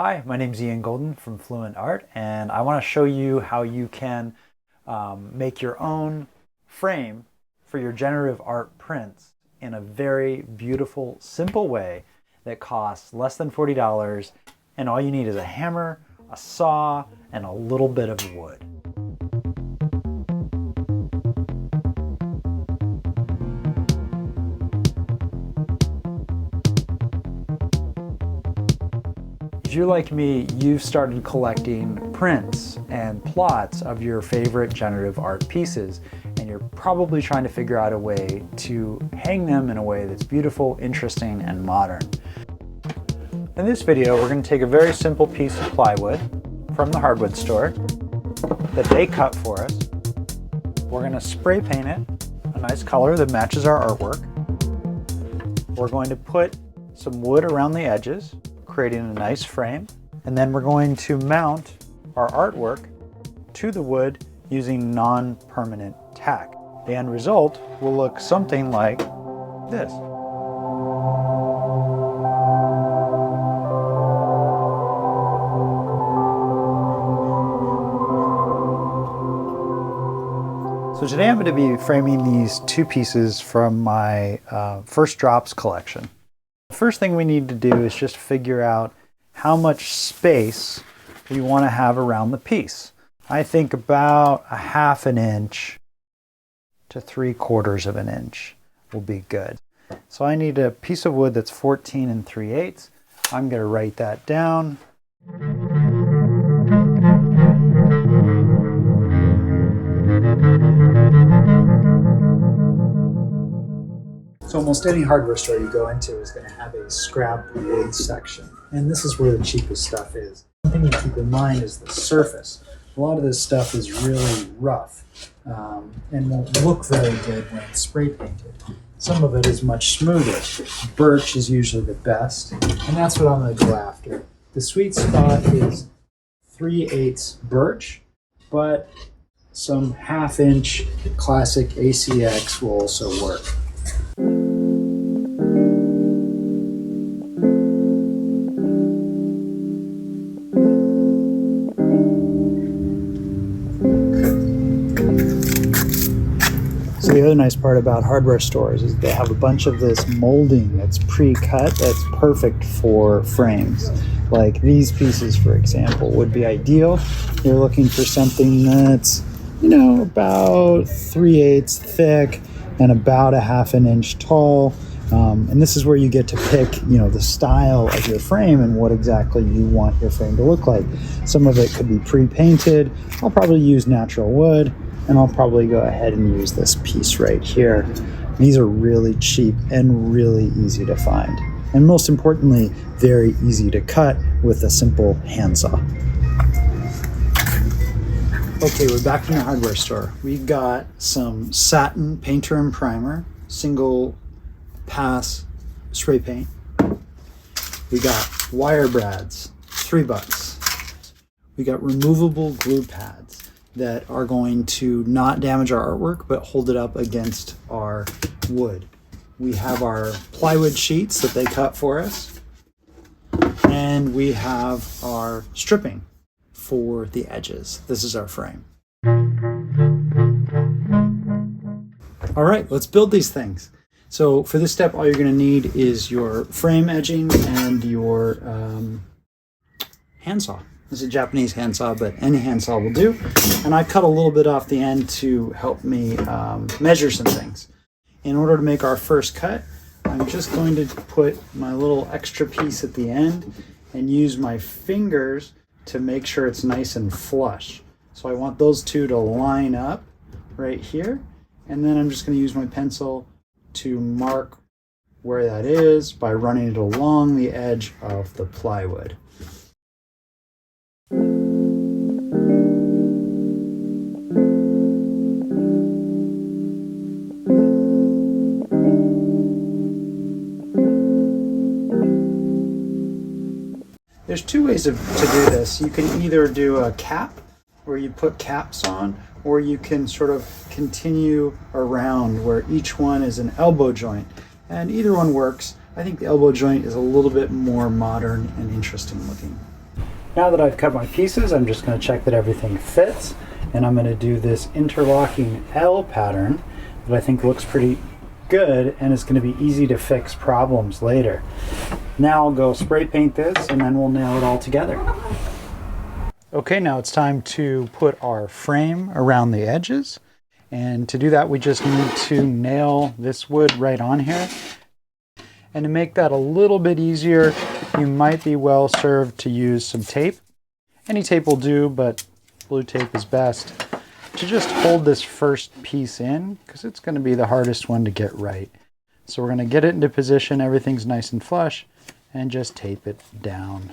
Hi, my name is Ian Golden from Fluent Art, and I want to show you how you can make your own frame for your generative art prints in a very beautiful, simple way that costs less than $40, and all you need is a hammer, a saw, and a little bit of wood. If you're like me, you've started collecting prints and plots of your favorite generative art pieces, and you're probably trying to figure out a way to hang them in a way that's beautiful, interesting, and modern. In this video, we're going to take a very simple piece of plywood from the hardwood store that they cut for us. We're going to spray paint it a nice color that matches our artwork. We're going to put some wood around the edges, creating a nice frame, and then we're going to mount our artwork to the wood using non-permanent tack. The end result will look something like this. So today I'm going to be framing these two pieces from my First Drops collection. The first thing we need to do is just figure out how much space we want to have around the piece. I think about 1/2 inch to 3/4 of an inch will be good. So I need a piece of wood that's 14 3/8. I'm going to write that down. So almost any hardware store you go into is going to have a scrap wood section, and this is where the cheapest stuff is. One thing to keep in mind is the surface. A lot of this stuff is really rough and won't look very good when it's spray painted. Some of it is much smoother. Birch is usually the best, and that's what I'm going to go after. The sweet spot is 3/8 birch, but some 1/2 inch classic ACX will also work. So the other nice part about hardware stores is they have a bunch of this molding that's pre-cut that's perfect for frames. Like these pieces, for example, would be ideal. You're looking for something that's, about 3/8 thick and about 1/2 inch tall. And this is where you get to pick, the style of your frame and what exactly you want your frame to look like. Some of it could be pre-painted. I'll probably use natural wood. And I'll probably go ahead and use this piece right here. These are really cheap and really easy to find. And most importantly, very easy to cut with a simple handsaw. Okay, we're back in the hardware store. We've got some satin painter and primer, single pass spray paint. We got wire brads, $3. We got removable glue pads that are going to not damage our artwork but hold it up against our wood. We have our plywood sheets that they cut for us, and we have our stripping for the edges. This is our frame. All right, let's build these things. So for this step, all you're going to need is your frame edging and your handsaw. This is a Japanese handsaw, but any handsaw will do. And I cut a little bit off the end to help me measure some things. In order to make our first cut, I'm just going to put my little extra piece at the end and use my fingers to make sure it's nice and flush. So I want those two to line up right here. And then I'm just going to use my pencil to mark where that is by running it along the edge of the plywood. There's two ways to do this. You can either do a cap, where you put caps on, or you can sort of continue around where each one is an elbow joint. And either one works. I think the elbow joint is a little bit more modern and interesting looking. Now that I've cut my pieces, I'm just going to check that everything fits, and I'm going to do this interlocking L pattern that I think looks pretty good and is going to be easy to fix problems later. Now I'll go spray paint this and then we'll nail it all together. Okay, now it's time to put our frame around the edges. And to do that, we just need to nail this wood right on here. And to make that a little bit easier, you might be well served to use some tape. Any tape will do, but blue tape is best. To just hold this first piece in, because it's going to be the hardest one to get right. So we're going to get it into position, everything's nice and flush, and just tape it down.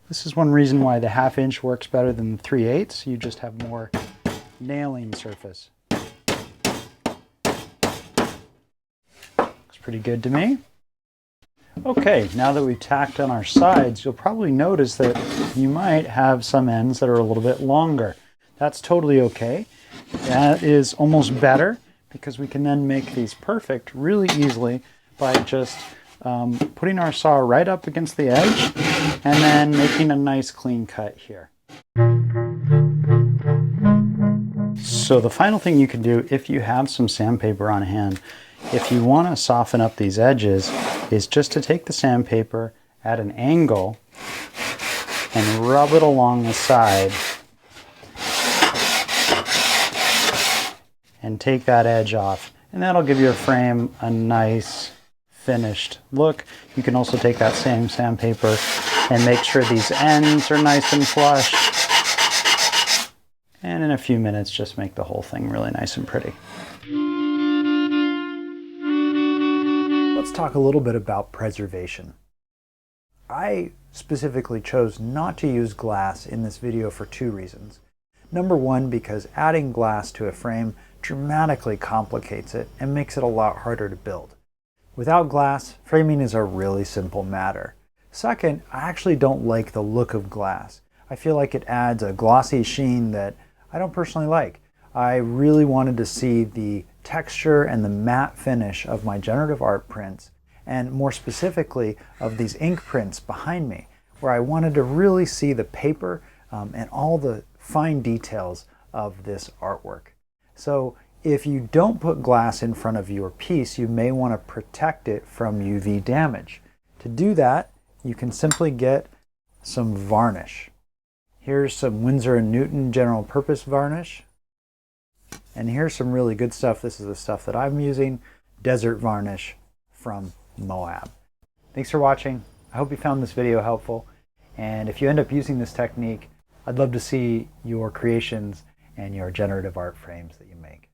This is one reason why the 1/2 inch works better than the 3/8. You just have more nailing surface. Looks pretty good to me. Okay, now that we've tacked on our sides, you'll probably notice that you might have some ends that are a little bit longer. That's totally okay. That is almost better because we can then make these perfect really easily by just putting our saw right up against the edge and then making a nice clean cut here. So the final thing you can do if you have some sandpaper on hand, if you want to soften up these edges, is just to take the sandpaper at an angle and rub it along the side and take that edge off, and that'll give your frame a nice finished look. You can also take that same sandpaper and make sure these ends are nice and flush, and in a few minutes just make the whole thing really nice and pretty. Let's talk a little bit about preservation. I specifically chose not to use glass in this video for 2 reasons. Number one, because adding glass to a frame dramatically complicates it and makes it a lot harder to build. Without glass, framing is a really simple matter. Second, I actually don't like the look of glass. I feel like it adds a glossy sheen that I don't personally like. I really wanted to see the texture and the matte finish of my generative art prints, and more specifically of these ink prints behind me, where I wanted to really see the paper and all the fine details of this artwork. So if you don't put glass in front of your piece, you may want to protect it from UV damage. To do that, you can simply get some varnish. Here's some Winsor & Newton general purpose varnish. And here's some really good stuff. This is the stuff that I'm using, desert varnish from Moab. Thanks for watching. I hope you found this video helpful. And if you end up using this technique, I'd love to see your creations and your generative art frames that you make.